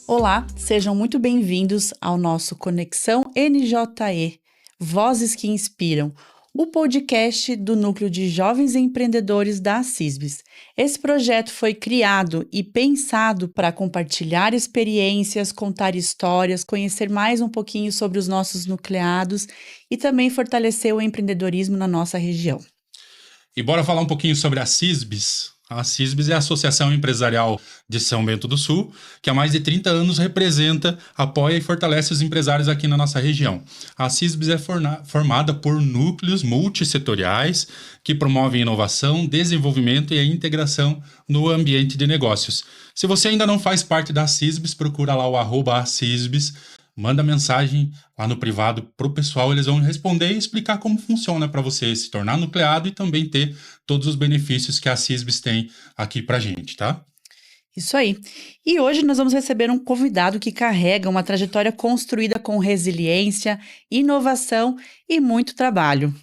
Olá, sejam muito bem-vindos ao nosso Conexão NJE, Vozes que Inspiram, o podcast do Núcleo de Jovens Empreendedores da CISBS. Esse projeto foi criado e pensado para compartilhar experiências, contar histórias, conhecer mais um pouquinho sobre os nossos nucleados e também fortalecer o empreendedorismo na nossa região. E bora falar um pouquinho sobre a CISBS. A CISBS é a Associação Empresarial de São Bento do Sul, que há mais de 30 anos representa, apoia e fortalece os empresários aqui na nossa região. A CISBS é formada por núcleos multissetoriais que promovem inovação, desenvolvimento e a integração no ambiente de negócios. Se você ainda não faz parte da CISBS, procura lá o @CISBS, manda mensagem lá no privado pro pessoal, eles vão responder e explicar como funciona para você se tornar nucleado e também ter todos os benefícios que a CISBS tem aqui pra gente, tá? Isso aí. E hoje nós vamos receber um convidado que carrega uma trajetória construída com resiliência, inovação e muito trabalho.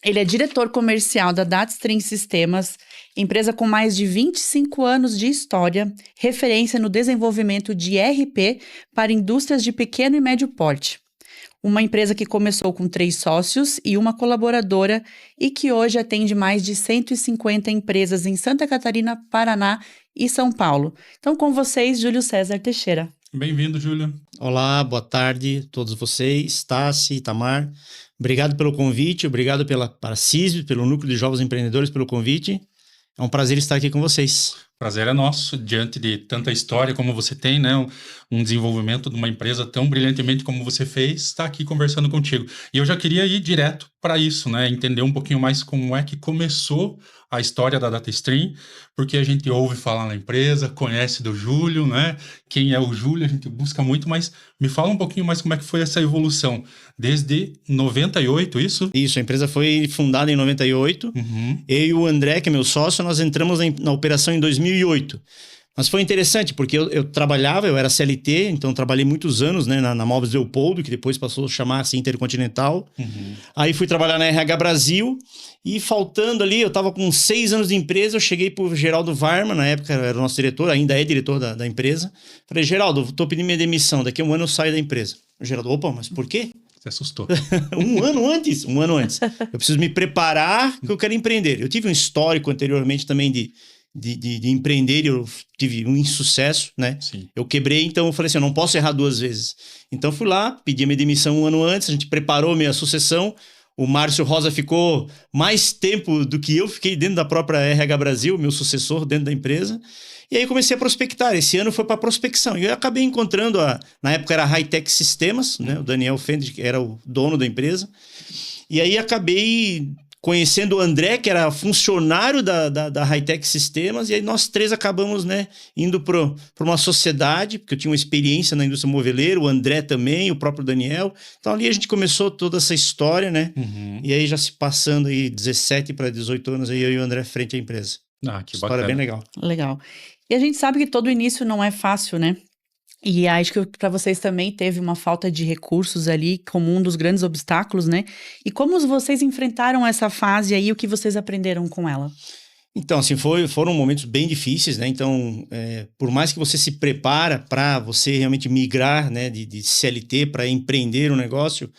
Ele é diretor comercial da Datstream Sistemas, empresa com mais de 25 anos de história, referência no desenvolvimento de ERP para indústrias de pequeno e médio porte. Uma empresa que começou com 3 sócios e uma colaboradora e que hoje atende mais de 150 empresas em Santa Catarina, Paraná e São Paulo. Então, com vocês, Júlio César Teixeira. Bem-vindo, Júlio. Olá, boa tarde a todos vocês, Tassi, Itamar. Obrigado pelo convite, obrigado para a CISB, pelo Núcleo de Jovens Empreendedores, pelo convite. É um prazer estar aqui com vocês. Prazer é nosso, diante de tanta história como você tem, né? Um desenvolvimento de uma empresa tão brilhantemente como você fez, estar aqui conversando contigo. E eu já queria ir direto para isso, né? Entender um pouquinho mais como é que começou a história da Datstream, porque a gente ouve falar na empresa, conhece do Júlio, né? Quem é o Júlio, a gente busca muito, mas me fala um pouquinho mais como é que foi essa evolução. Desde 98, isso? Isso, a empresa foi fundada em 98. Eu e o André, que é meu sócio, nós entramos na operação em 2008. Mas foi interessante, porque eu trabalhava, eu era CLT, então trabalhei muitos anos, né, na Móveis Leopoldo, que depois passou a chamar-se Intercontinental. Aí fui trabalhar na RH Brasil e faltando ali, eu estava com 6 anos de empresa, eu cheguei pro Geraldo Varma, na época era o nosso diretor, ainda é diretor da empresa. Falei, Geraldo, estou pedindo minha demissão, daqui a 1 ano eu saio da empresa. O Geraldo, opa, mas por quê? Você assustou. Um ano antes. Eu preciso me preparar que eu quero empreender. Eu tive um histórico anteriormente também de empreender, eu tive um insucesso, né? Sim. Eu quebrei, então eu falei assim, eu não posso errar 2 vezes. Então fui lá, pedi a minha demissão 1 ano antes, a gente preparou a minha sucessão. O Márcio Rosa ficou mais tempo do que eu fiquei dentro da própria RH Brasil, meu sucessor dentro da empresa. E aí comecei a prospectar. Esse ano foi para prospecção. E eu acabei encontrando, na época era Hightech Sistemas, né? O Daniel Fender, que era o dono da empresa. E aí acabei conhecendo o André, que era funcionário da Hightech Sistemas, e aí nós 3 acabamos, né, indo para uma sociedade, porque eu tinha uma experiência na indústria moveleira, o André também, o próprio Daniel. Então ali a gente começou toda essa história, né? E aí já se passando aí 17 para 18 anos, aí eu e o André frente à empresa. Ah, que História bacana. bem legal. Legal. E a gente sabe que todo início não é fácil, né? E acho que para vocês também teve uma falta de recursos ali como um dos grandes obstáculos, né? E como vocês enfrentaram essa fase aí, o que vocês aprenderam com ela? Então, assim, foram momentos bem difíceis, né? Então, por mais que você se prepara para você realmente migrar, né, de CLT para empreender um negócio,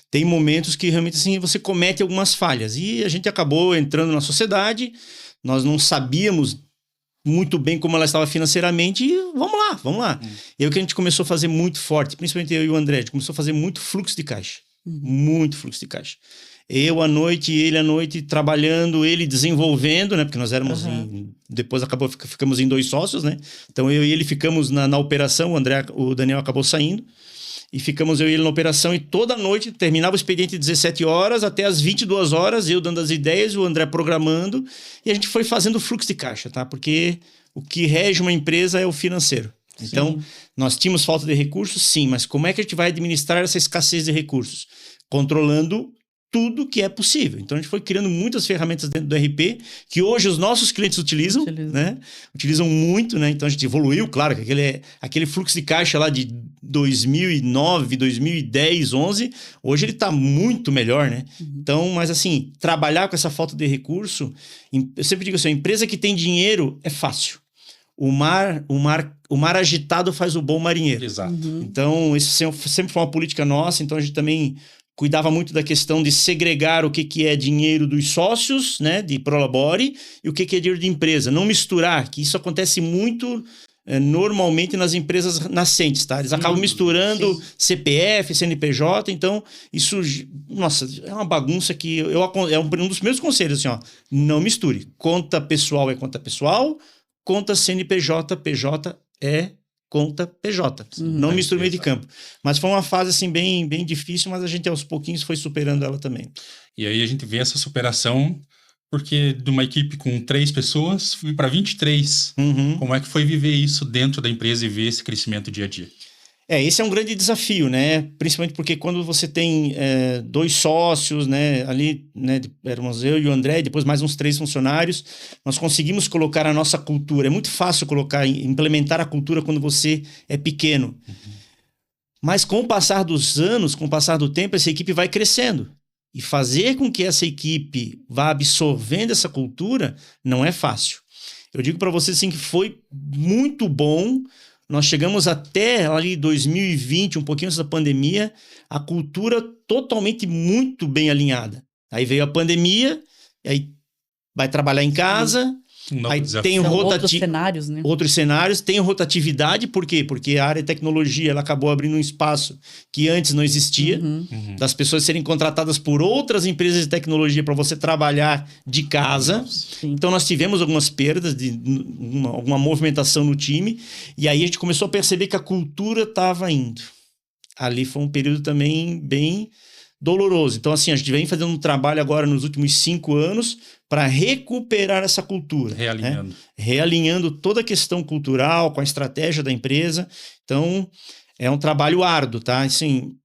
tem momentos que realmente, assim, você comete algumas falhas. E a gente acabou entrando na sociedade, nós não sabíamos muito bem como ela estava financeiramente e vamos lá. E aí o que a gente começou a fazer muito forte, principalmente eu e o André, a gente começou a fazer muito fluxo de caixa. Muito fluxo de caixa. Eu à noite, ele à noite, trabalhando, ele desenvolvendo, né? Porque nós éramos depois ficamos em 2 sócios, né? Então eu e ele ficamos na operação, o Daniel acabou saindo. E ficamos eu e ele na operação e toda noite terminava o expediente às 17 horas até às 22 horas, eu dando as ideias, o André programando, e a gente foi fazendo fluxo de caixa, tá? Porque o que rege uma empresa é o financeiro. Então, nós tínhamos falta de recursos, sim, mas como é que a gente vai administrar essa escassez de recursos? Controlando tudo que é possível. Então, a gente foi criando muitas ferramentas dentro do RP que hoje os nossos clientes utilizam. Né? Utilizam muito, né? Então, a gente evoluiu, claro, que aquele fluxo de caixa lá de 2009, 2010, 11, hoje ele está muito melhor, né? Então, mas assim, trabalhar com essa falta de recurso, eu sempre digo assim, a empresa que tem dinheiro é fácil. o mar agitado faz o bom marinheiro. Exato. Então, isso sempre foi uma política nossa, então a gente também cuidava muito da questão de segregar o que é dinheiro dos sócios, né, de Prolabore, e o que é dinheiro de empresa. Não misturar, que isso acontece muito normalmente nas empresas nascentes, tá? Eles acabam misturando CPF, CNPJ, então isso, nossa, é uma bagunça que é um dos meus conselhos, assim, ó, não misture. Conta pessoal é conta pessoal, conta CNPJ, PJ é conta PJ. Não misture meio de campo. Mas foi uma fase, assim, bem difícil, mas a gente aos pouquinhos foi superando ela também. E aí a gente vê essa superação, porque de uma equipe com 3 pessoas, fui para 23. Como é que foi viver isso dentro da empresa e ver esse crescimento dia a dia? Esse é um grande desafio, né? Principalmente porque quando você tem 2 sócios, né? Ali, né? Éramos eu e o André, depois mais uns 3 funcionários, nós conseguimos colocar a nossa cultura. É muito fácil implementar a cultura quando você é pequeno. Mas com o passar dos anos, com o passar do tempo, essa equipe vai crescendo. E fazer com que essa equipe vá absorvendo essa cultura não é fácil. Eu digo para vocês assim que foi muito bom. Nós chegamos até ali 2020, um pouquinho antes da pandemia, a cultura totalmente muito bem alinhada. Aí veio a pandemia, aí vai trabalhar em casa, aí tem outros cenários, né? Outros cenários, tem rotatividade, por quê? Porque a área de tecnologia ela acabou abrindo um espaço que antes não existia, das pessoas serem contratadas por outras empresas de tecnologia para você trabalhar de casa. Então nós tivemos algumas perdas, alguma movimentação no time, e aí a gente começou a perceber que a cultura estava indo. Ali foi um período também bem doloroso. Então, assim, a gente vem fazendo um trabalho agora nos últimos 5 anos para recuperar essa cultura. Realinhando. Né? Realinhando toda a questão cultural com a estratégia da empresa. Então, é um trabalho árduo, tá? Assim,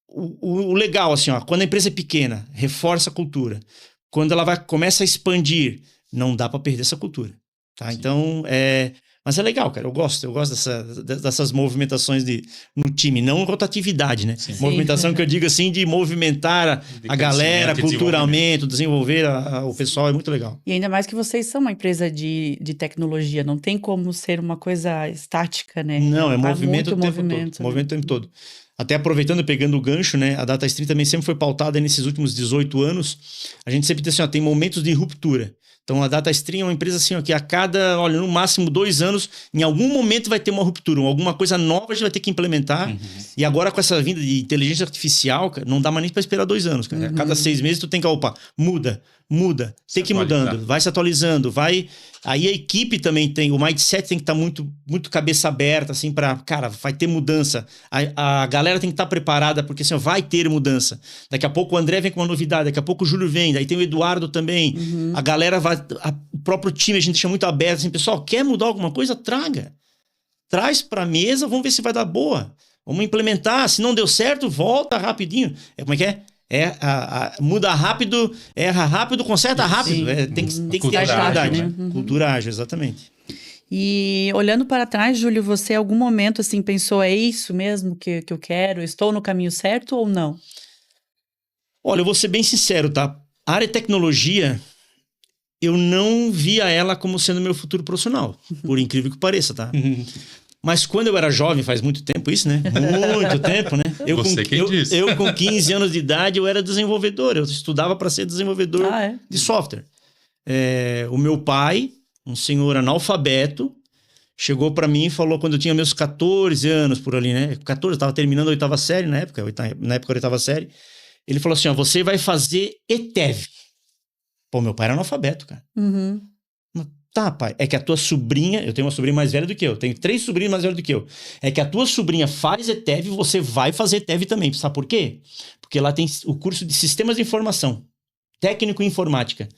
o legal, assim, ó, quando a empresa é pequena, reforça a cultura. Quando ela começa a expandir, não dá para perder essa cultura. Tá? Então, mas é legal, cara. Eu gosto dessas movimentações no time, não rotatividade, né? Sim. Movimentação que eu digo assim, de movimentar a galera culturalmente, desenvolver o pessoal, é muito legal. E ainda mais que vocês são uma empresa de tecnologia, não tem como ser uma coisa estática, né? Não, é movimento o tempo todo. Movimento o tempo todo. Até aproveitando, pegando o gancho, né? A DataStream também sempre foi pautada nesses últimos 18 anos. A gente sempre tem assim, ó, tem momentos de ruptura. Então, a DataStream é uma empresa assim, ó, que a cada, olha, no máximo 2 anos, em algum momento vai ter uma ruptura, alguma coisa nova a gente vai ter que implementar. E agora, com essa vinda de inteligência artificial, cara, não dá mais nem para esperar 2 anos. Cara. A cada 6 meses, tu tem que, muda, tem que ir mudando, vai se atualizando, vai... Aí a equipe também tem, o mindset tem que estar muito, muito cabeça aberta, assim, para, cara, vai ter mudança. A galera tem que estar preparada, porque assim, vai ter mudança. Daqui a pouco o André vem com uma novidade, daqui a pouco o Júlio vem, daí tem o Eduardo também. A galera vai, o próprio time, a gente deixa muito aberto, assim, pessoal, quer mudar alguma coisa? Traga. Traz pra mesa, vamos ver se vai dar boa. Vamos implementar, se não deu certo, volta rapidinho. Como é que é? Muda rápido, erra rápido, conserta rápido. Tem que ter agilidade, né? Cultura ágil, exatamente. E olhando para trás, Júlio, você em algum momento assim pensou, é isso mesmo que eu quero? Estou no caminho certo ou não? Olha, eu vou ser bem sincero, tá? A área de tecnologia, eu não via ela como sendo meu futuro profissional, por incrível que pareça, tá? Mas quando eu era jovem, faz muito tempo isso, né? Muito tempo, né? Eu com 15 anos de idade, eu era desenvolvedor. Eu estudava para ser desenvolvedor de software. O meu pai, um senhor analfabeto, chegou para mim e falou, quando eu tinha meus 14 anos por ali, né? 14, eu estava terminando a 8ª série na época, a 8ª série. Ele falou assim, ó, você vai fazer ETEV. Pô, meu pai era analfabeto, cara. Tá, pai, é que a tua sobrinha... Eu tenho uma sobrinha mais velha do que eu. Tenho 3 sobrinhas mais velhas do que eu. É que a tua sobrinha faz ETEV e você vai fazer ETEV também. Sabe por quê? Porque lá tem o curso de Sistemas de Informação. Técnico em Informática.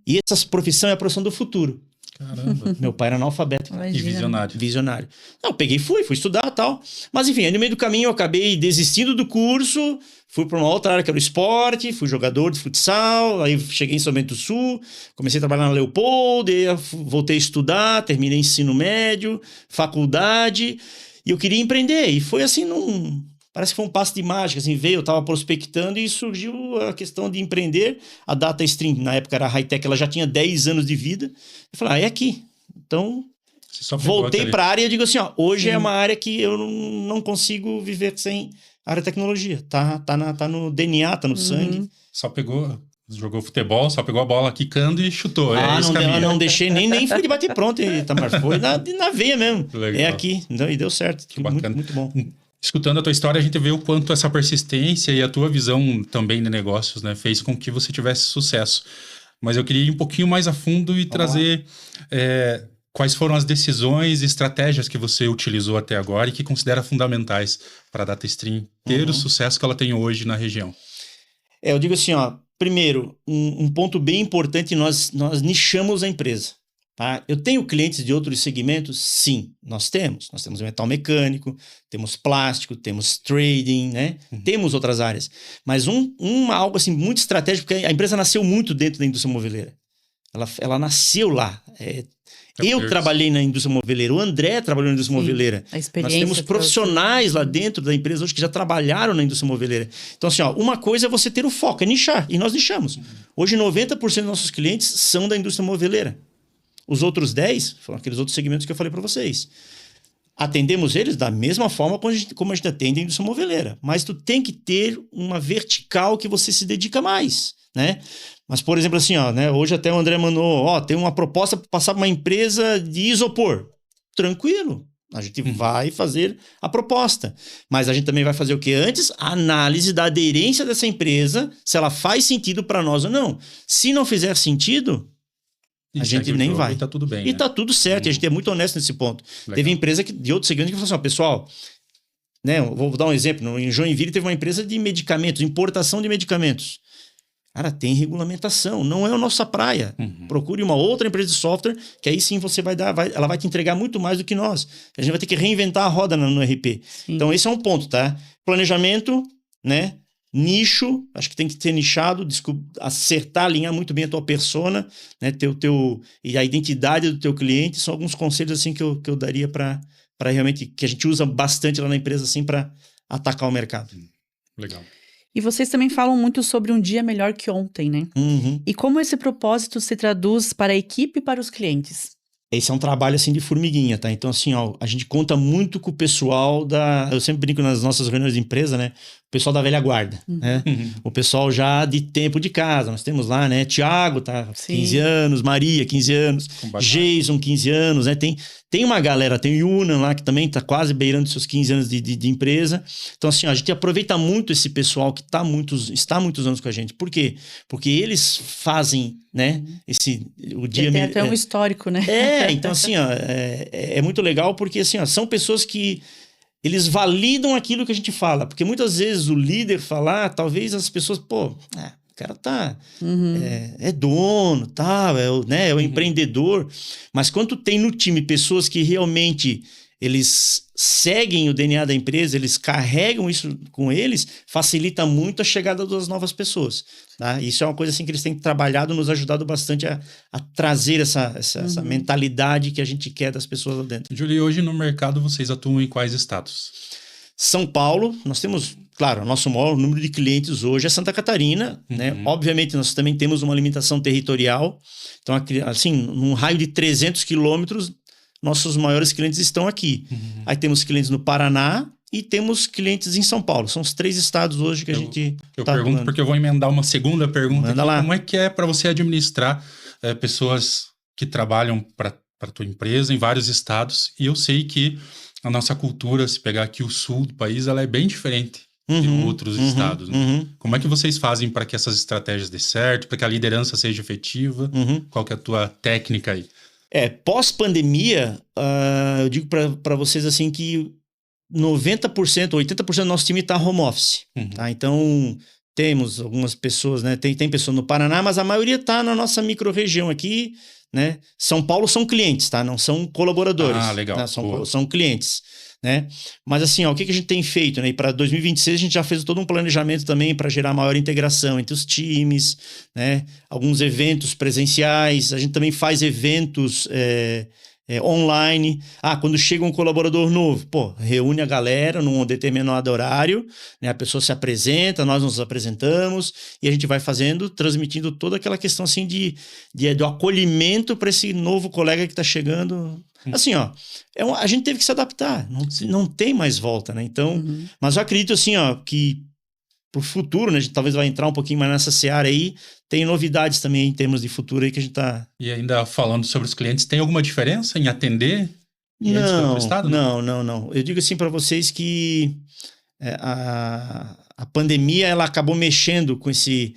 E essa profissão é a profissão do futuro. Caramba. Meu pai era analfabeto. E visionário. Visionário. Não, eu peguei e fui estudar e tal. Mas enfim, aí no meio do caminho eu acabei desistindo do curso, fui para uma outra área que era o esporte, fui jogador de futsal, aí cheguei em São Bento do Sul, comecei a trabalhar na Leopoldo, voltei a estudar, terminei ensino médio, faculdade, e eu queria empreender. E foi assim, parece que foi um passo de mágica, assim, veio, eu tava prospectando e surgiu a questão de empreender. A DataStream, na época era a Hightech, ela já tinha 10 anos de vida. Eu falei, é aqui. Então, Você só pegou Voltei aquele- para a área e digo assim, ó, hoje é Sim. uma área que eu não consigo viver sem área de tecnologia. Tá no DNA, tá no sangue. Só pegou, jogou futebol, só pegou a bola quicando e chutou. É esse Não, caminho. não deixei, nem fui de bater pronto, Itamar. Foi na veia mesmo. Legal. É aqui. Então, e deu certo. Que bacana. Muito bom. Escutando a tua história, a gente vê o quanto essa persistência e a tua visão também de negócios, né, fez com que você tivesse sucesso. Mas eu queria ir um pouquinho mais a fundo e trazer quais foram as decisões e estratégias que você utilizou até agora e que considera fundamentais para a DataStream ter o sucesso que ela tem hoje na região. Eu digo assim, ó, primeiro, um ponto bem importante, nós nichamos a empresa. Tá? Eu tenho clientes de outros segmentos? Sim, nós temos. Nós temos metal mecânico, temos plástico, temos trading, né? Temos outras áreas. Mas algo assim muito estratégico, porque a empresa nasceu muito dentro da indústria moveleira. Ela nasceu lá. Eu trabalhei na indústria moveleira, o André trabalhou na indústria moveleira. A experiência. Nós temos profissionais lá dentro da empresa hoje que já trabalharam na indústria moveleira. Então, assim, ó, uma coisa é você ter o foco, é nichar. E nós nichamos. Hoje, 90% dos nossos clientes são da indústria moveleira. Os outros 10 foram aqueles outros segmentos que eu falei para vocês. Atendemos eles da mesma forma como a gente atende a indústria moveleira. Mas tu tem que ter uma vertical que você se dedica mais, né? Mas, por exemplo, assim, ó, né? Hoje até o André mandou, tem uma proposta para passar para uma empresa de isopor. Tranquilo. A gente vai fazer a proposta. Mas a gente também vai fazer o que antes? A análise da aderência dessa empresa, se ela faz sentido para nós ou não. Se não fizer sentido, a gente nem vai. E tá tudo bem. E tá tudo certo. E a gente é muito honesto nesse ponto. Legal. Teve empresa de outros segmentos que falou assim, ó, pessoal, né? Vou dar um exemplo. Em Joinville teve uma empresa de medicamentos, importação de medicamentos. Cara, tem regulamentação, não é a nossa praia. Procure uma outra empresa de software, que aí sim você ela vai te entregar muito mais do que nós. A gente vai ter que reinventar a roda no RP. Sim. Então esse é um ponto, tá? Planejamento, né? Nicho, acho que tem que ser nichado, acertar, alinhar muito bem a tua persona, né? E a identidade do teu cliente, são alguns conselhos assim que eu daria para realmente, que a gente usa bastante lá na empresa assim para atacar o mercado. Legal. E vocês também falam muito sobre um dia melhor que ontem, né? E como esse propósito se traduz para a equipe e para os clientes? Esse é um trabalho assim de formiguinha, tá? Então assim, ó, a gente conta muito com o pessoal eu sempre brinco nas nossas reuniões de empresa, né? O pessoal da velha guarda, né? O pessoal já de tempo de casa. Nós temos lá, né? Tiago, tá? Sim. 15 anos, Maria, 15 anos, Jason, 15 anos, né? Tem uma galera, tem o Yunan lá que também tá quase beirando seus 15 anos de empresa. Então assim, ó, a gente aproveita muito esse pessoal que está há muitos anos com a gente. Por quê? Porque eles fazem, né? O dia... Tem até um histórico, né? Então assim, ó, é muito legal porque assim, ó, são pessoas que eles validam aquilo que a gente fala. Porque muitas vezes o líder falar, talvez as pessoas, o cara tá... É dono, tá? É o empreendedor. Mas quando tu tem no time pessoas que realmente eles seguem o DNA da empresa, eles carregam isso com eles, facilita muito a chegada das novas pessoas. Tá? Isso é uma coisa assim que eles têm trabalhado, nos ajudado bastante a trazer essa mentalidade que a gente quer das pessoas lá dentro. Julie, hoje no mercado vocês atuam em quais estados? São Paulo, nós temos, claro, o nosso maior número de clientes hoje é Santa Catarina, né? Obviamente nós também temos uma limitação territorial, então assim, num raio de 300 quilômetros, nossos maiores clientes estão aqui. Aí temos clientes no Paraná e temos clientes em São Paulo. São os 3 estados hoje que a gente Eu pergunto porque eu vou emendar uma segunda pergunta. Manda lá. Como é que é para você administrar pessoas que trabalham para a tua empresa em vários estados? E eu sei que a nossa cultura, se pegar aqui o sul do país, ela é bem diferente de outros estados. Né? Como é que vocês fazem para que essas estratégias dê certo, para que a liderança seja efetiva? Qual que é a tua técnica aí? Pós-pandemia, eu digo para vocês assim que 90%, 80% do nosso time está home office. Tá? Então, temos algumas pessoas, né? Tem pessoa no Paraná, mas a maioria está na nossa micro-região aqui, né? São Paulo são clientes, tá? Não são colaboradores. Ah, legal. Tá? São clientes, né? Mas assim, o que a gente tem feito, né? E para 2026 a gente já fez todo um planejamento também para gerar maior integração entre os times, né? Alguns eventos presenciais. A gente também faz eventos online. Quando chega um colaborador novo, reúne a galera num determinado horário, né? A pessoa se apresenta, nós nos apresentamos e a gente vai transmitindo toda aquela questão assim do acolhimento para esse novo colega que está chegando. Assim, a gente teve que se adaptar, não tem mais volta, né? Então, mas eu acredito assim, que pro futuro, né? A gente talvez vai entrar um pouquinho mais nessa seara aí. Tem novidades também em termos de futuro aí que a gente tá... E ainda falando sobre os clientes, tem alguma diferença em atender? Não. Eu digo assim para vocês que a pandemia ela acabou mexendo com esse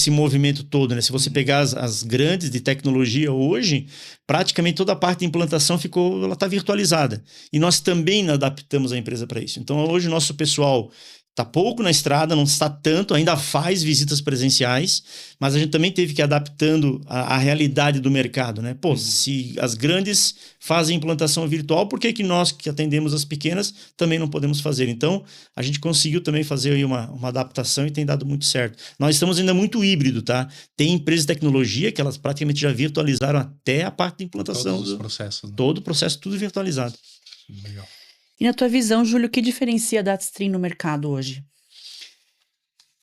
movimento todo, né? Se você pegar as grandes de tecnologia hoje, praticamente toda a parte de implantação ela está virtualizada. E nós também adaptamos a empresa para isso. Então hoje o nosso pessoal está pouco na estrada, não está tanto, ainda faz visitas presenciais, mas a gente também teve que ir adaptando a realidade do mercado, né? Se as grandes fazem implantação virtual, por que nós que atendemos as pequenas também não podemos fazer? Então, a gente conseguiu também fazer aí uma adaptação e tem dado muito certo. Nós estamos ainda muito híbrido, tá? Tem empresas de tecnologia que elas praticamente já virtualizaram até a parte de implantação. Todos os processos. Né? Todo o processo, tudo virtualizado. Legal. E na tua visão, Júlio, o que diferencia a DataStream no mercado hoje?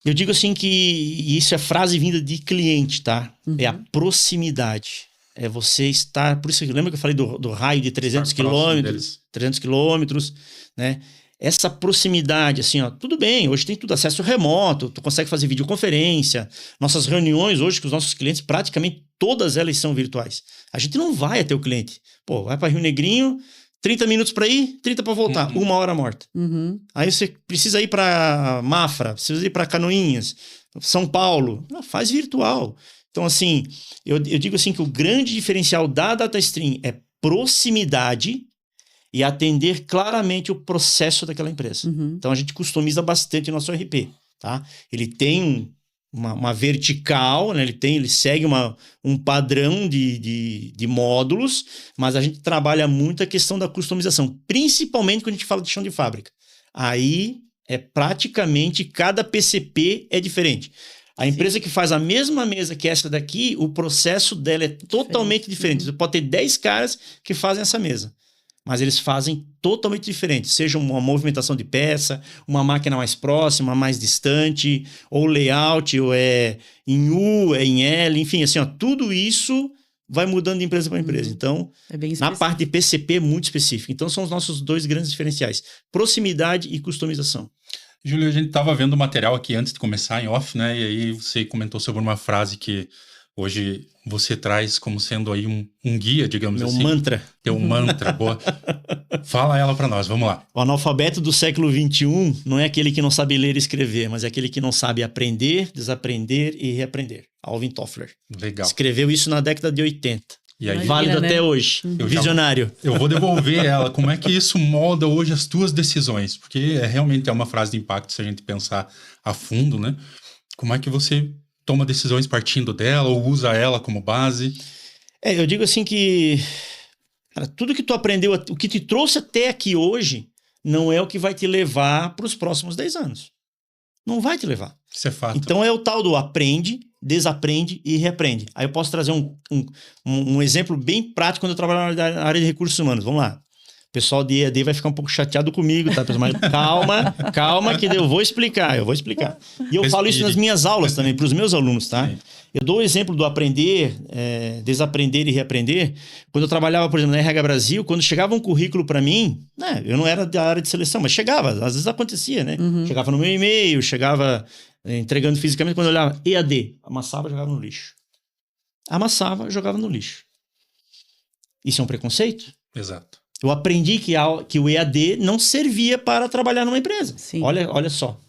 Eu digo assim que isso é frase vinda de cliente, tá? É a proximidade. É você estar... Por isso, lembra que eu falei do raio de 300 quilômetros? 300 quilômetros, né? Essa proximidade, assim, tudo bem, hoje tem tudo acesso remoto, tu consegue fazer videoconferência. Nossas reuniões hoje com os nossos clientes, praticamente todas elas são virtuais. A gente não vai até o cliente. Vai para Rio Negrinho... 30 minutos para ir, 30 para voltar. 1 hora morta. Aí você precisa ir para Mafra, precisa ir para Canoinhas, São Paulo. Faz virtual. Então, assim, eu digo assim que o grande diferencial da DataStream é proximidade e atender claramente o processo daquela empresa. Então, a gente customiza bastante o nosso RP. Tá? Ele tem uma vertical, né? Ele segue um padrão de módulos, mas a gente trabalha muito a questão da customização, principalmente quando a gente fala de chão de fábrica. Aí é praticamente cada PCP é diferente. A empresa que faz a mesma mesa que essa daqui, o processo dela é totalmente diferente. Você pode ter 10 caras que fazem essa mesa, mas eles fazem totalmente diferente, seja uma movimentação de peça, uma máquina mais próxima, mais distante, ou layout, ou é em U, é em L, enfim, assim, tudo isso vai mudando de empresa para empresa. Então, na parte de PCP é muito específico. Então, são os nossos 2 grandes diferenciais, proximidade e customização. Júlio, a gente estava vendo o material aqui antes de começar em off, né? E aí você comentou sobre uma frase que hoje você traz como sendo aí um guia, digamos assim. Meu mantra. Teu mantra, boa. Fala ela para nós, vamos lá. O analfabeto do século XXI não é aquele que não sabe ler e escrever, mas é aquele que não sabe aprender, desaprender e reaprender. Alvin Toffler. Legal. Escreveu isso na década de 80. E aí, válido até hoje. Visionário. Eu vou devolver ela. Como é que isso molda hoje as tuas decisões? Porque realmente é uma frase de impacto se a gente pensar a fundo, né? Como é que você toma decisões partindo dela ou usa ela como base? Eu digo assim que... Cara, tudo que tu aprendeu, o que te trouxe até aqui hoje, não é o que vai te levar para os próximos 10 anos. Não vai te levar. Isso é fato. Então é o tal do aprende, desaprende e reaprende. Aí eu posso trazer um exemplo bem prático quando eu trabalho na área de recursos humanos. Vamos lá. O pessoal de EAD vai ficar um pouco chateado comigo, tá? Mas calma que eu vou explicar. E eu falo isso nas minhas aulas também, para os meus alunos, tá? Sim. Eu dou o exemplo do aprender, desaprender e reaprender. Quando eu trabalhava, por exemplo, na RH Brasil, quando chegava um currículo para mim, né? Eu não era da área de seleção, mas chegava, às vezes acontecia, né? Chegava no meu e-mail, chegava entregando fisicamente, quando eu olhava EAD, amassava, jogava no lixo. Amassava, jogava no lixo. Isso é um preconceito? Exato. Eu aprendi que o EAD não servia para trabalhar numa empresa. Sim. Olha só.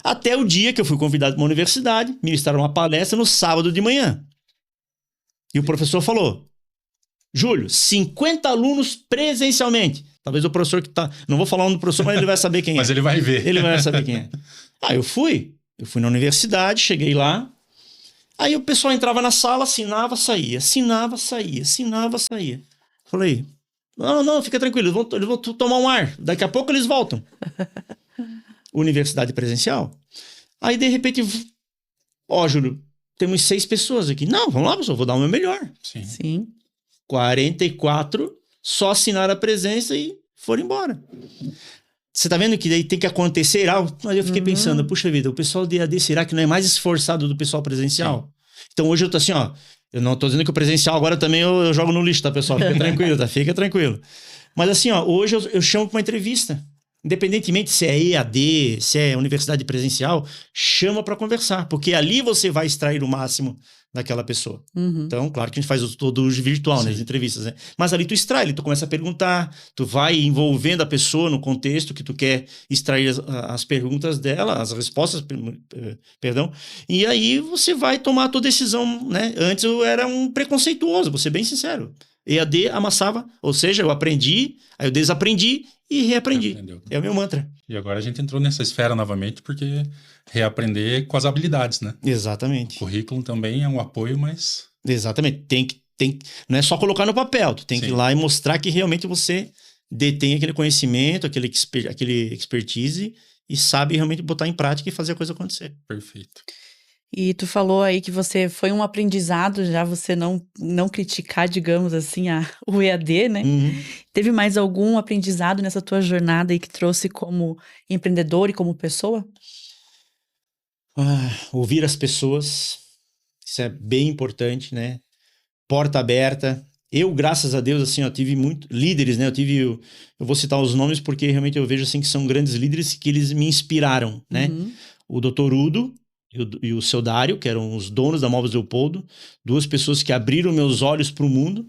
Até o dia que eu fui convidado para uma universidade, ministrar uma palestra no sábado de manhã. E o professor falou, Júlio, 50 alunos presencialmente. Talvez o professor que tá... Não vou falar o nome do professor, mas ele vai saber quem é. Mas ele vai ver. Ele vai saber quem é. Eu fui na universidade, cheguei lá. Aí o pessoal entrava na sala, assinava, saía. Falei... Não, fica tranquilo, eles vão tomar um ar. Daqui a pouco eles voltam. Universidade presencial. Aí, de repente, Júlio, temos 6 pessoas aqui. Não, vamos lá, pessoal, vou dar o meu melhor. Sim. 44 só assinaram a presença e foram embora. Você tá vendo que daí tem que acontecer algo? Mas eu fiquei pensando, puxa vida, o pessoal de EAD será que não é mais esforçado do pessoal presencial? Sim. Então hoje eu tô assim, ó, eu não tô dizendo que o presencial agora também eu jogo no lixo, tá, pessoal? Fica tranquilo, tá? Fica tranquilo. Mas assim, ó, hoje eu chamo pra uma entrevista. Independentemente se é EAD, se é universidade presencial, chama para conversar, porque ali você vai extrair o máximo daquela pessoa. Então, claro que a gente faz todo virtual, né, as entrevistas, né? Mas ali tu extrai, tu começa a perguntar, tu vai envolvendo a pessoa no contexto que tu quer extrair as perguntas dela, as respostas, perdão, e aí você vai tomar a tua decisão, né? Antes eu era um preconceituoso, vou ser bem sincero. EAD amassava, ou seja, eu aprendi, aí eu desaprendi e reaprendi. É o meu mantra. E agora a gente entrou nessa esfera novamente, porque reaprender com as habilidades, né? Exatamente. O currículo também é um apoio, mas... Exatamente. Não é só colocar no papel, tu tem que ir lá e mostrar que realmente você detém aquele conhecimento, aquele expertise e sabe realmente botar em prática e fazer a coisa acontecer. Perfeito. E tu falou aí que você foi um aprendizado já, você não criticar, digamos assim, o EAD, né? Teve mais algum aprendizado nessa tua jornada aí que trouxe como empreendedor e como pessoa? Ouvir as pessoas, isso é bem importante, né? Porta aberta. Eu, graças a Deus, assim, eu tive muitos líderes, né? Eu vou citar os nomes porque realmente eu vejo assim que são grandes líderes que eles me inspiraram, né? O Dr. Udo e o seu Dário, que eram os donos da Móveis Leopoldo, duas pessoas que abriram meus olhos para o mundo,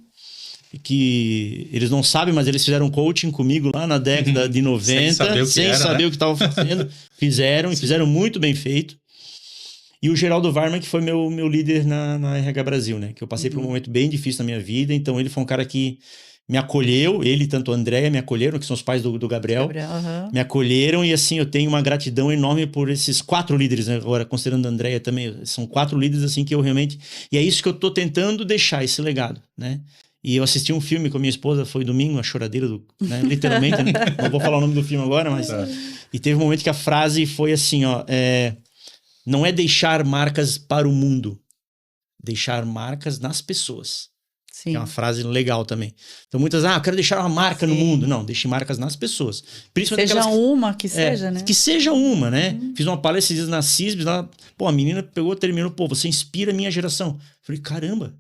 e que eles não sabem, mas eles fizeram coaching comigo lá na década de 90, sem saber o que estavam fazendo, fizeram muito bem feito. E o Geraldo Varman, que foi meu líder na RH Brasil, né? Que eu passei por um momento bem difícil na minha vida, então ele foi um cara que me acolheu, ele e tanto a Andréia me acolheram, que são os pais do Gabriel, me acolheram, e assim, eu tenho uma gratidão enorme por esses 4 líderes, né? Agora, considerando a Andréia também, são 4 líderes assim que eu realmente... E é isso que eu tô tentando deixar, esse legado, né? E eu assisti um filme com a minha esposa, foi domingo, A Choradeira, né? Literalmente, né? Não vou falar o nome do filme agora, mas... E teve um momento que a frase foi assim, ó, não é deixar marcas para o mundo, deixar marcas nas pessoas. Sim. Que é uma frase legal também. Então muitas, eu quero deixar uma marca no mundo. Não, deixe marcas nas pessoas. Principalmente seja uma, que seja, né? Que seja uma, né? Fiz uma palestra esses dias na CISB, a menina terminou, você inspira a minha geração. Falei, caramba,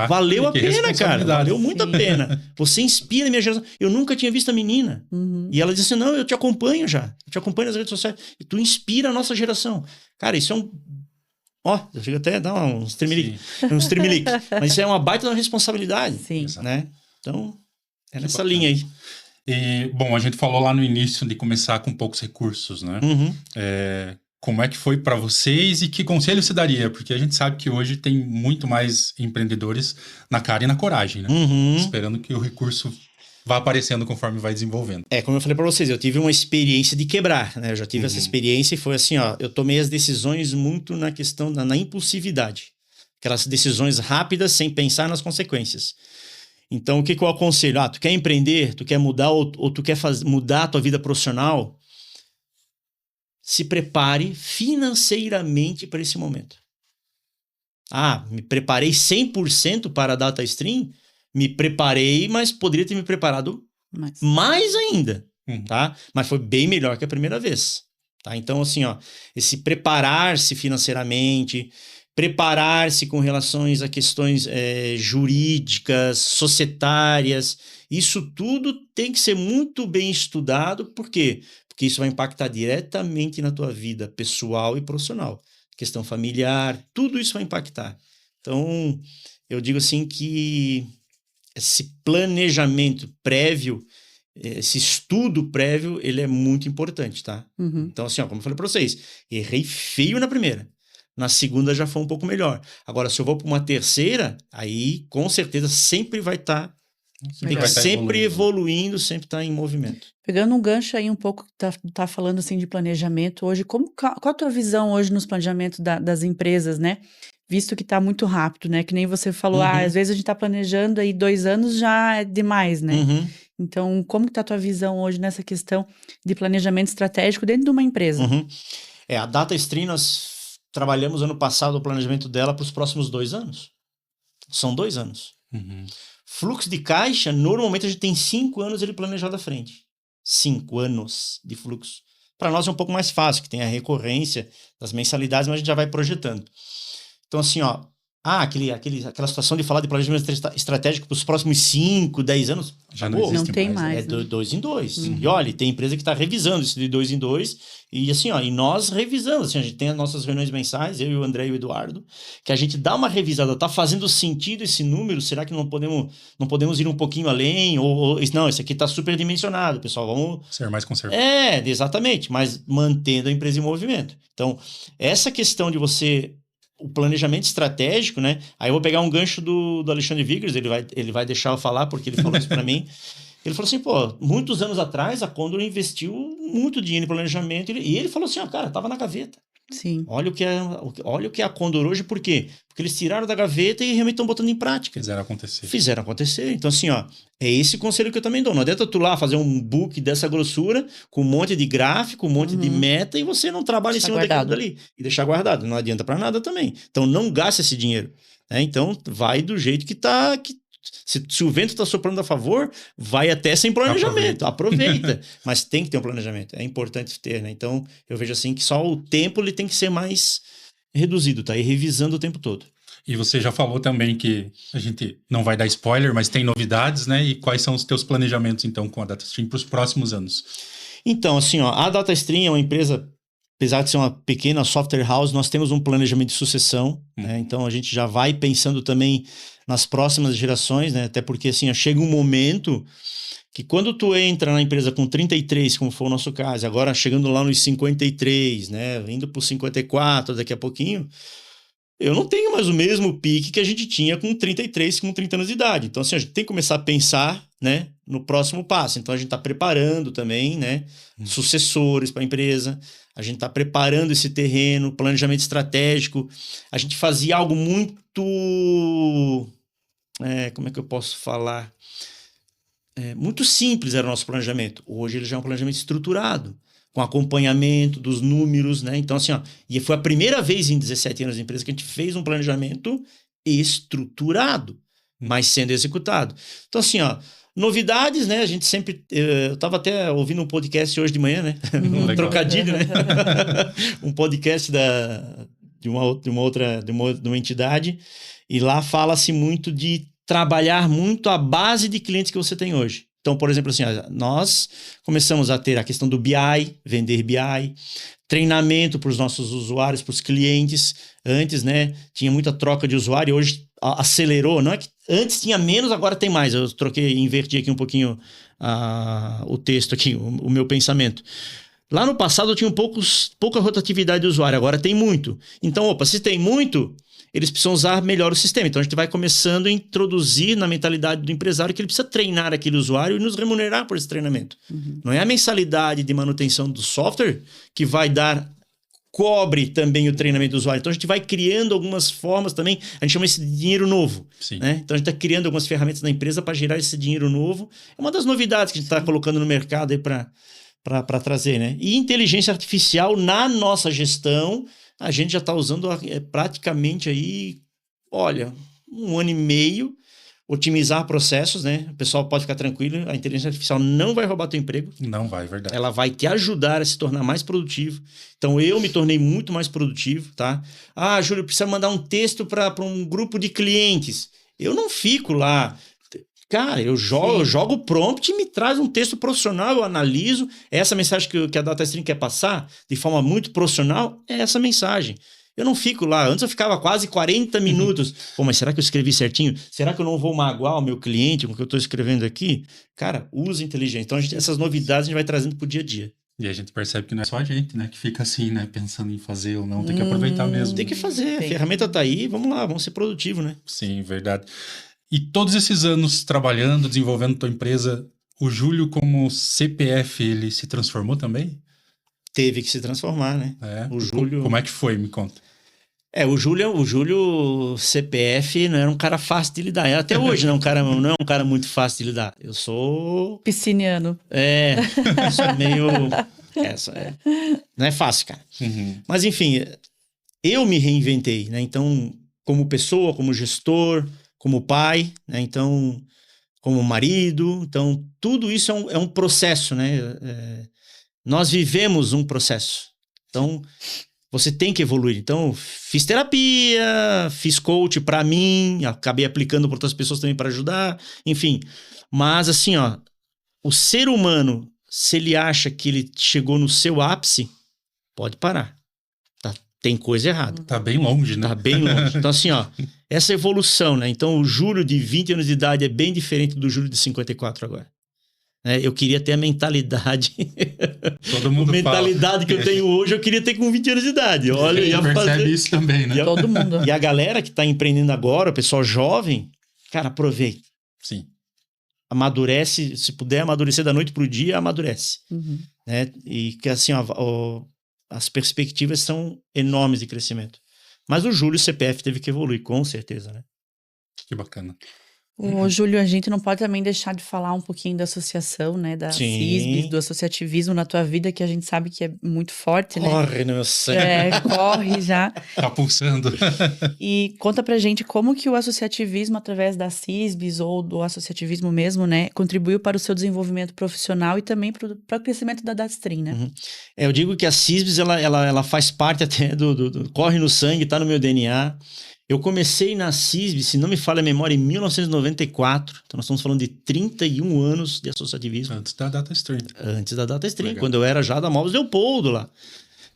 valeu a pena, cara. Valeu muito a pena. Você inspira a minha geração. Eu nunca tinha visto a menina. E ela disse assim, não, eu te acompanho já. Eu te acompanho nas redes sociais. E tu inspira a nossa geração. Cara, isso é um... eu chego até a dar uns tremelique. Mas isso é uma baita responsabilidade. Sim. Né? Então, é nessa linha aí. E, bom, a gente falou lá no início de começar com poucos recursos, né? Como é que foi para vocês e que conselho você daria? Porque a gente sabe que hoje tem muito mais empreendedores na cara e na coragem, né? Esperando que o recurso vá aparecendo conforme vai desenvolvendo. Como eu falei para vocês, eu tive uma experiência de quebrar, né? Eu já tive essa experiência e foi assim, eu tomei as decisões muito na questão na impulsividade. Aquelas decisões rápidas sem pensar nas consequências. Então, o que eu aconselho? Tu quer empreender, tu quer mudar ou tu quer mudar a tua vida profissional? Se prepare financeiramente para esse momento. Me preparei 100% para a DataStream? Me preparei, mas poderia ter me preparado mais ainda, tá? Mas foi bem melhor que a primeira vez, tá? Então, assim, esse preparar-se financeiramente, preparar-se com relações a questões jurídicas, societárias, isso tudo tem que ser muito bem estudado. Por quê? Porque isso vai impactar diretamente na tua vida pessoal e profissional. Questão familiar, tudo isso vai impactar. Então, eu digo assim que esse planejamento prévio, esse estudo prévio, ele é muito importante, tá? Então, assim, como eu falei para vocês, errei feio na primeira. Na segunda já foi um pouco melhor. Agora, se eu vou para uma terceira, aí com certeza sempre vai estar sempre evoluindo, sempre tá em movimento. Pegando um gancho aí um pouco, tá falando assim de planejamento hoje, qual a tua visão hoje nos planejamentos das empresas, né? Visto que tá muito rápido, né? Que nem você falou, às vezes a gente tá planejando aí 2 anos já é demais, né? Então, como que tá a tua visão hoje nessa questão de planejamento estratégico dentro de uma empresa? A DataStream, nós trabalhamos ano passado o planejamento dela para os próximos 2 anos. São 2 anos. Fluxo de caixa, normalmente a gente tem 5 anos ele planejado à frente. 5 anos de fluxo. Para nós é um pouco mais fácil, que tem a recorrência das mensalidades, mas a gente já vai projetando. Então, assim, ó, aquela situação de falar de planejamento estratégico para os próximos 5, 10 anos, Já não existe Não tem mais. mais. é né? 2 em 2. E olha, tem empresa que está revisando isso de 2 em 2. E assim, ó, e nós revisamos. Assim, a gente tem as nossas reuniões mensais, eu e o André e o Eduardo, que a gente dá uma revisada. Tá fazendo sentido esse número? Será que não podemos ir um pouquinho além? Não, esse aqui está superdimensionado, pessoal. Vamos. Ser mais conservador. Exatamente. Mas mantendo a empresa em movimento. Então, essa questão de você. O planejamento estratégico, né? Aí eu vou pegar um gancho do Alexandre Vickers, ele vai deixar eu falar, porque ele falou isso para mim. Ele falou assim, pô, muitos anos atrás a Condor investiu muito dinheiro em planejamento e ele falou assim, ó, cara, tava na gaveta. Sim. Olha o que é a Condor hoje, por quê? Porque eles tiraram da gaveta e realmente estão botando em prática. Fizeram acontecer. Então, assim, ó, é esse conselho que eu também dou. Não adianta tu lá fazer um book dessa grossura, com um monte de gráfico, um monte de meta, e você não trabalha em cima daquilo dali. E deixar guardado. Não adianta para nada também. Então, não gaste esse dinheiro. Né? Então, vai do jeito que tá... Se o vento está soprando a favor, vai até sem planejamento. Aproveita. Mas tem que ter um planejamento. É importante ter, né? Então, eu vejo assim que só o tempo ele tem que ser mais reduzido, tá? E revisando o tempo todo. E você já falou também que a gente não vai dar spoiler, mas tem novidades, né? E quais são os teus planejamentos, então, com a DataStream para os próximos anos? Então, assim, ó, a DataStream é uma empresa, apesar de ser uma pequena software house, nós temos um planejamento de sucessão, né? Então, a gente já vai pensando também nas próximas gerações, né? Até porque, assim, chega um momento que quando tu entra na empresa com 33, como foi o nosso caso, agora chegando lá nos 53, né? Indo para os 54 daqui a pouquinho, eu não tenho mais o mesmo pique que a gente tinha com 33, com 30 anos de idade. Então, assim, a gente tem que começar a pensar, né, no próximo passo. Então, a gente está preparando também, né, sucessores para a empresa. A gente está preparando esse terreno, planejamento estratégico. A gente fazia algo muito... como é que eu posso falar? Muito simples era o nosso planejamento. Hoje ele já é um planejamento estruturado, com acompanhamento dos números, né? Então, assim, ó, e foi a primeira vez em 17 anos de empresa que a gente fez um planejamento estruturado, mas sendo executado. Então, assim, ó, novidades, né? A gente sempre... Eu estava até ouvindo um podcast hoje de manhã, né? Um trocadilho, né? Um podcast de uma entidade, e lá fala-se muito de trabalhar muito a base de clientes que você tem hoje. Então, por exemplo, assim, nós começamos a ter a questão do BI, vender BI, treinamento para os nossos usuários, para os clientes. Antes, né, tinha muita troca de usuário, hoje acelerou. Não é que antes tinha menos, agora tem mais. Eu inverti aqui um pouquinho o texto aqui, o meu pensamento. Lá no passado eu tinha pouca rotatividade de usuário, agora tem muito. Então, se tem muito, eles precisam usar melhor o sistema. Então, a gente vai começando a introduzir na mentalidade do empresário que ele precisa treinar aquele usuário e nos remunerar por esse treinamento. Não é a mensalidade de manutenção do software que vai cobre também o treinamento do usuário. Então, a gente vai criando algumas formas também, a gente chama isso de dinheiro novo. Né? Então, a gente está criando algumas ferramentas na empresa para gerar esse dinheiro novo. É uma das novidades que a gente está colocando no mercado aí para trazer, né? E inteligência artificial na nossa gestão, a gente já está usando praticamente aí, olha, 1 ano e meio, otimizar processos, né? O pessoal pode ficar tranquilo, a inteligência artificial não vai roubar teu emprego. Não vai, verdade. Ela vai te ajudar a se tornar mais produtivo. Então, eu me tornei muito mais produtivo, tá? Júlio, precisa mandar um texto para um grupo de clientes. Eu não fico lá... Cara, eu jogo o prompt e me traz um texto profissional, eu analiso. Essa mensagem que a DataStream quer passar de forma muito profissional é essa mensagem. Eu não fico lá. Antes eu ficava quase 40 minutos. Pô, mas será que eu escrevi certinho? Será que eu não vou magoar o meu cliente com o que eu estou escrevendo aqui? Cara, usa inteligência. Então, essas novidades a gente vai trazendo pro dia a dia. E a gente percebe que não é só a gente, né? Que fica assim, né? Pensando em fazer ou não. Tem que aproveitar mesmo. Tem que fazer. A ferramenta tá aí. Vamos lá, vamos ser produtivos, né? Sim, verdade. E todos esses anos trabalhando, desenvolvendo tua empresa, o Júlio como CPF, ele se transformou também? Teve que se transformar, né? O Júlio... Como é que foi? Me conta. O Júlio CPF não era um cara fácil de lidar. Até hoje não é um cara muito fácil de lidar. Eu sou... pisciniano. Isso é meio... Não é fácil, cara. Mas, enfim, eu me reinventei, né? Então, como pessoa, como gestor... como pai, né? Então como marido. Então, tudo isso é um processo, né? Nós vivemos um processo. Então, você tem que evoluir. Então, fiz terapia, fiz coach para mim, acabei aplicando para outras pessoas também para ajudar, enfim. Mas, assim, ó, o ser humano, se ele acha que ele chegou no seu ápice, pode parar. Tem coisa errada. Tá bem longe, né? Tá bem longe. Então, assim, ó, essa evolução, né? Então, o Júlio de 20 anos de idade é bem diferente do Júlio de 54 agora. Eu queria ter a mentalidade. Todo mundo a mentalidade fala. que eu tenho hoje, eu queria ter com 20 anos de idade. Olha, Você percebe isso também, né? Todo mundo. E a galera que tá empreendendo agora, o pessoal jovem, cara, aproveita. Sim. Amadurece, se puder amadurecer da noite pro dia, amadurece. Uhum. Né? E que assim, as perspectivas são enormes de crescimento. Mas o Júlio CPF teve que evoluir, com certeza, né? Que bacana. Ô, Júlio, a gente não pode também deixar de falar um pouquinho da associação, né? Da Sim. CISBS, do associativismo na tua vida, que a gente sabe que é muito forte, né? Corre no meu sangue. Corre já. Tá pulsando. E conta pra gente como que o associativismo, através da CISBS ou do associativismo mesmo, né? Contribuiu para o seu desenvolvimento profissional e também para o crescimento da Datstream, né? Uhum. Eu digo que a CISBS, ela faz parte até do corre no sangue, tá no meu DNA. Eu comecei na CISBS, se não me falha a memória, em 1994. Então, nós estamos falando de 31 anos de associativismo. Antes da Datstream. Antes da Datstream, Legal. quando eu era já da Móveis Leopoldo lá.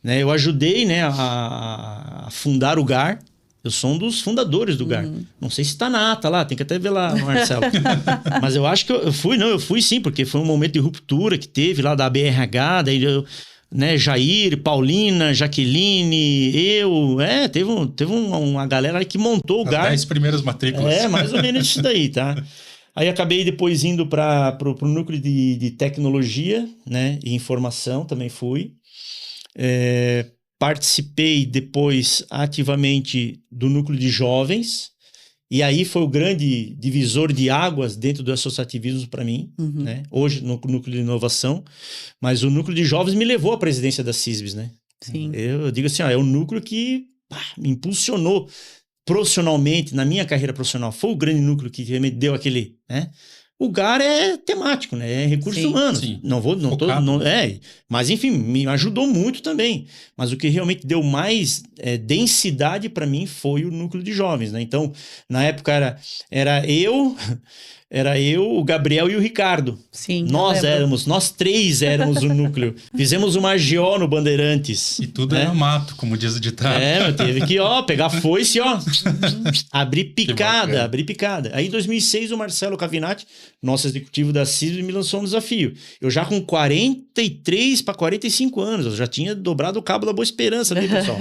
Né, eu ajudei, né, a fundar o GAR. Eu sou um dos fundadores do GAR. Não sei se tá na ata lá, tem que até ver lá, Marcelo. Mas eu acho que eu fui sim, porque foi um momento de ruptura que teve lá da BRH, daí eu... Né, Jair, Paulina, Jaqueline, eu, teve uma galera que montou o As GAR. 10 primeiras matrículas. Mais ou menos isso daí, tá? Aí acabei depois indo para o núcleo de tecnologia, né, e informação, também fui. Participei depois ativamente do núcleo de jovens, e aí foi o grande divisor de águas dentro do associativismo para mim, né? Hoje no núcleo de inovação, mas o núcleo de jovens me levou à presidência da CISBS, né? Sim. Eu digo assim, é o núcleo que me impulsionou profissionalmente, na minha carreira profissional. Foi o grande núcleo que realmente deu aquele, né? O GAR é temático, né? É recursos humanos. Sim. Mas enfim, me ajudou muito também. Mas o que realmente deu mais densidade para mim foi o núcleo de jovens, né? Então, na época era eu, o Gabriel e o Ricardo. Sim. Nós três éramos o núcleo. Fizemos uma AGO no Bandeirantes. E tudo era mato, como diz o ditado. Eu teve que, pegar foice, abrir picada. Aí em 2006 o Marcelo Cavinati, nosso executivo da CISB, me lançou um desafio. Eu já com 43 para 45 anos, eu já tinha dobrado o cabo da Boa Esperança ali, pessoal.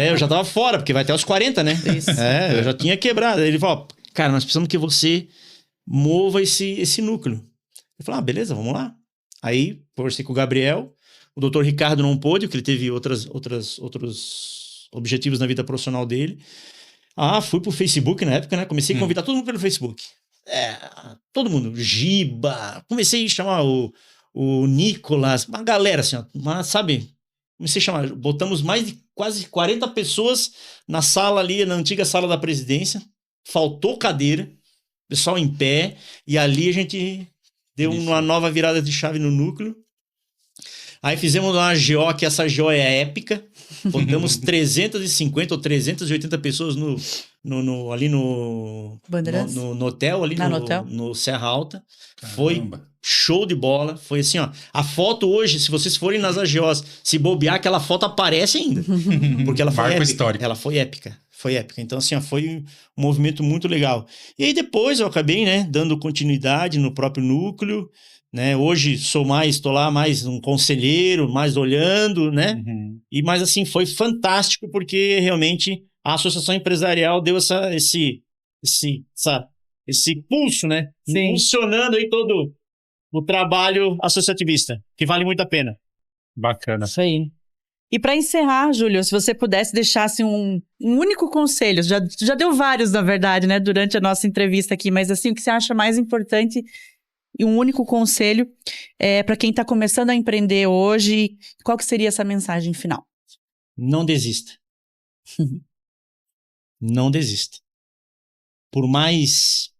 Eu já tava fora, porque vai até os 40, né? Isso. Eu já tinha quebrado. Ele falou, cara, nós precisamos que você mova esse núcleo. Eu falei, beleza, vamos lá. Aí, conversei com o Gabriel, o doutor Ricardo não pôde, porque ele teve outros objetivos na vida profissional dele. Fui pro Facebook na época, né? Comecei a convidar todo mundo pelo Facebook. Todo mundo, Giba, comecei a chamar o Nicolas, uma galera assim, sabe? Comecei a chamar, botamos mais de quase 40 pessoas na sala ali, na antiga sala da presidência, faltou cadeira, pessoal em pé, e ali a gente deu uma nova virada de chave no núcleo. Aí fizemos uma GO, que essa GO é épica. Botamos 350 ou 380 pessoas ali no hotel, ali no Serra Alta. Caramba. Foi show de bola. Foi assim, a foto hoje, se vocês forem nas AGOs, se bobear, aquela foto aparece ainda. Porque ela foi épica. Ela foi épica. Foi épica. Então, assim, foi um movimento muito legal. E aí depois eu acabei, né, dando continuidade no próprio núcleo, né? Hoje estou lá mais um conselheiro, mais olhando, né? Mas assim, foi fantástico porque realmente a associação empresarial deu esse pulso, né? Sim. Funcionando aí todo o trabalho associativista, que vale muito a pena. Bacana. Isso aí. E para encerrar, Júlio, se você pudesse deixar assim, um único conselho, já deu vários, na verdade, né, durante a nossa entrevista aqui, mas assim, o que você acha mais importante e um único conselho para quem está começando a empreender hoje, qual que seria essa mensagem final? Não desista. Não desista. Por mais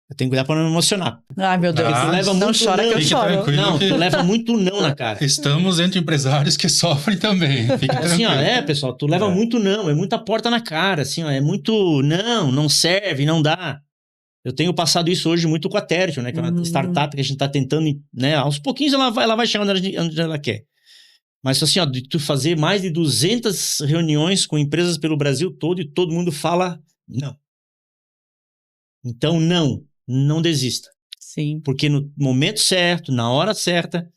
Eu tenho que cuidar pra não me emocionar. Ai, meu Deus. Ah, leva não muito chora que eu Fique choro. tranquilo. Não, que tu leva muito não na cara. Estamos entre empresários que sofrem também. Fique Assim, tranquilo. pessoal, tu leva muito não, é muita porta na cara, assim, é muito não serve, não dá. Eu tenho passado isso hoje muito com a Tertio, né, que é uma startup que a gente tá tentando, né, aos pouquinhos ela vai chegar onde ela quer. Mas assim, de tu fazer mais de 200 reuniões com empresas pelo Brasil todo e todo mundo fala não. Então, não desista. Sim. Porque no momento certo, na hora certa,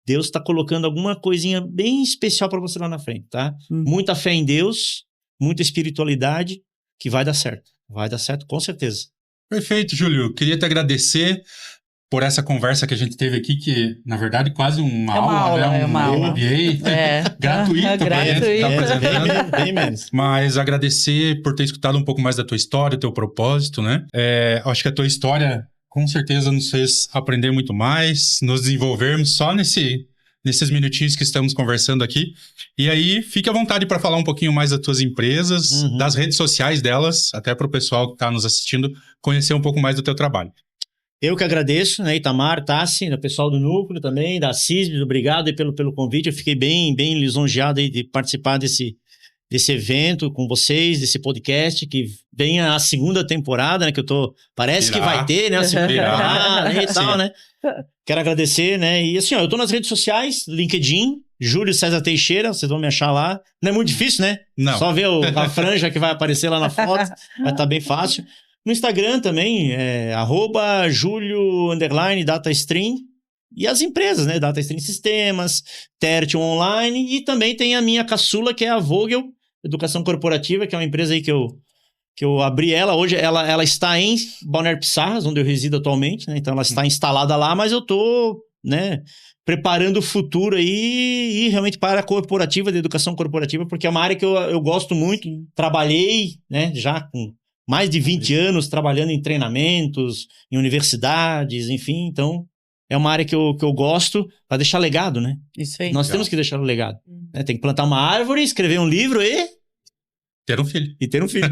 Deus está colocando alguma coisinha bem especial para você lá na frente, tá? Muita fé em Deus, muita espiritualidade, que vai dar certo. Vai dar certo, com certeza. Perfeito, Júlio. Queria te agradecer por essa conversa que a gente teve aqui, que, na verdade, quase uma aula, né? É uma aula. MBA gratuito pra gente estar apresentando. Bem menos. Mas agradecer por ter escutado um pouco mais da tua história, teu propósito, né? Acho que a tua história, com certeza, nos fez aprender muito mais, nos desenvolvermos só nesses minutinhos que estamos conversando aqui. E aí, fique à vontade para falar um pouquinho mais das tuas empresas, das redes sociais delas, até para o pessoal que está nos assistindo conhecer um pouco mais do teu trabalho. Eu que agradeço, né, Itamar, Tassi, o pessoal do Núcleo também, da CISB, obrigado aí pelo convite. Eu fiquei bem lisonjeado aí de participar desse evento com vocês, desse podcast, que vem a segunda temporada, né, que parece que vai ter, né, a segunda temporada e tal, né. Quero agradecer, né, e assim, eu tô nas redes sociais, LinkedIn, Júlio César Teixeira, vocês vão me achar lá. Não é muito difícil, né? Não. Só ver a franja que vai aparecer lá na foto, vai estar bem fácil. No Instagram também, @Julio_DataStream. E as empresas, né? DataStream Sistemas, Tertio Online. E também tem a minha caçula, que é a Vogel Educação Corporativa, que é uma empresa aí que eu abri ela. Hoje ela está em Balneário Pissarras, onde eu resido atualmente, né? Então ela está instalada lá, mas eu tô, né, preparando o futuro aí e realmente para a corporativa, de educação corporativa, porque é uma área que eu gosto muito. Trabalhei, né, já com mais de 20 anos trabalhando em treinamentos, em universidades, enfim. Então, é uma área que eu gosto para deixar legado, né? Isso aí. Nós temos que deixar o legado. Né? Tem que plantar uma árvore, escrever um livro e Ter um filho. ter um filho.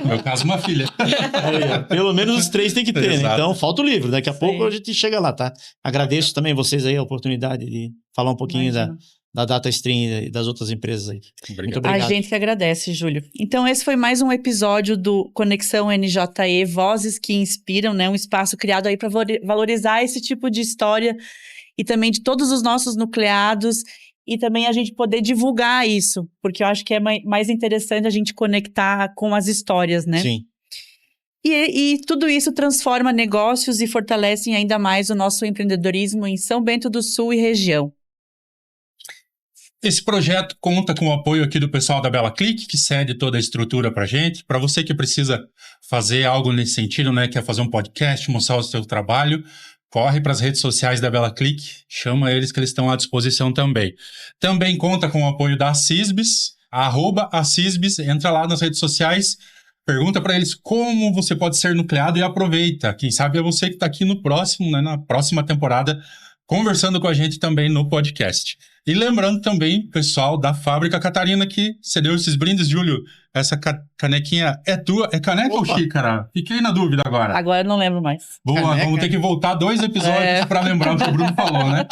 No meu caso, uma filha. Pelo menos os 3 tem que ter, né? Exato. Então, falta o livro. Daqui a pouco a gente chega lá, tá? Agradeço também vocês aí a oportunidade de falar um pouquinho da DataStream e das outras empresas aí. Obrigado. Muito obrigado. A gente que agradece, Júlio. Então, esse foi mais um episódio do Conexão NJE, Vozes que Inspiram, né? Um espaço criado aí para valorizar esse tipo de história e também de todos os nossos nucleados e também a gente poder divulgar isso, porque eu acho que é mais interessante a gente conectar com as histórias, né? Sim. E tudo isso transforma negócios e fortalece ainda mais o nosso empreendedorismo em São Bento do Sul e região. Esse projeto conta com o apoio aqui do pessoal da Bela Click, que cede toda a estrutura para a gente. Para você que precisa fazer algo nesse sentido, né, quer fazer um podcast, mostrar o seu trabalho, corre para as redes sociais da Bela Click, chama eles que eles estão à disposição também. Também conta com o apoio da Cisbis, @Cisbis, entra lá nas redes sociais, pergunta para eles como você pode ser nucleado e aproveita. Quem sabe é você que está aqui no próximo, né, na próxima temporada, conversando com a gente também no podcast. E lembrando também, pessoal da Fábrica Catarina, que cedeu esses brindes. Júlio, essa canequinha é tua? É caneca ou xícara? Fiquei na dúvida agora. Agora eu não lembro mais. Boa, Caneca. vamos ter que voltar 2 episódios para lembrar o que o Bruno falou, né?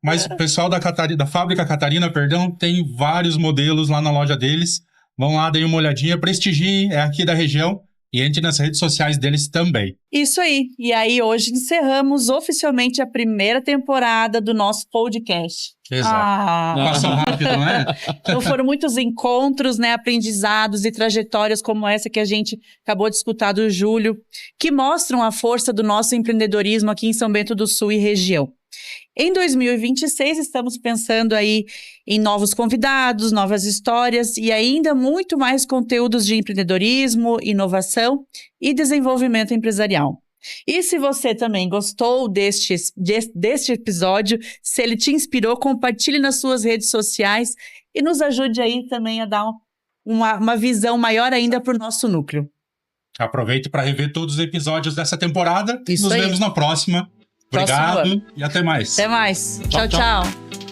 Mas o pessoal da Fábrica Catarina, tem vários modelos lá na loja deles. Vão lá, deem uma olhadinha, prestigiem, é aqui da região. E entre nas redes sociais deles também. Isso aí. E aí, hoje encerramos oficialmente a primeira temporada do nosso podcast. Exato. Passou rápido, né? Então foram muitos encontros, né, aprendizados e trajetórias como essa que a gente acabou de escutar do Júlio, que mostram a força do nosso empreendedorismo aqui em São Bento do Sul e região. Em 2026, estamos pensando aí em novos convidados, novas histórias e ainda muito mais conteúdos de empreendedorismo, inovação e desenvolvimento empresarial. E se você também gostou deste episódio, se ele te inspirou, compartilhe nas suas redes sociais e nos ajude aí também a dar uma visão maior ainda para o nosso núcleo. Aproveite para rever todos os episódios dessa temporada. Isso Nos aí. vemos na próxima. Obrigado e até mais. Até mais. Tchau, tchau.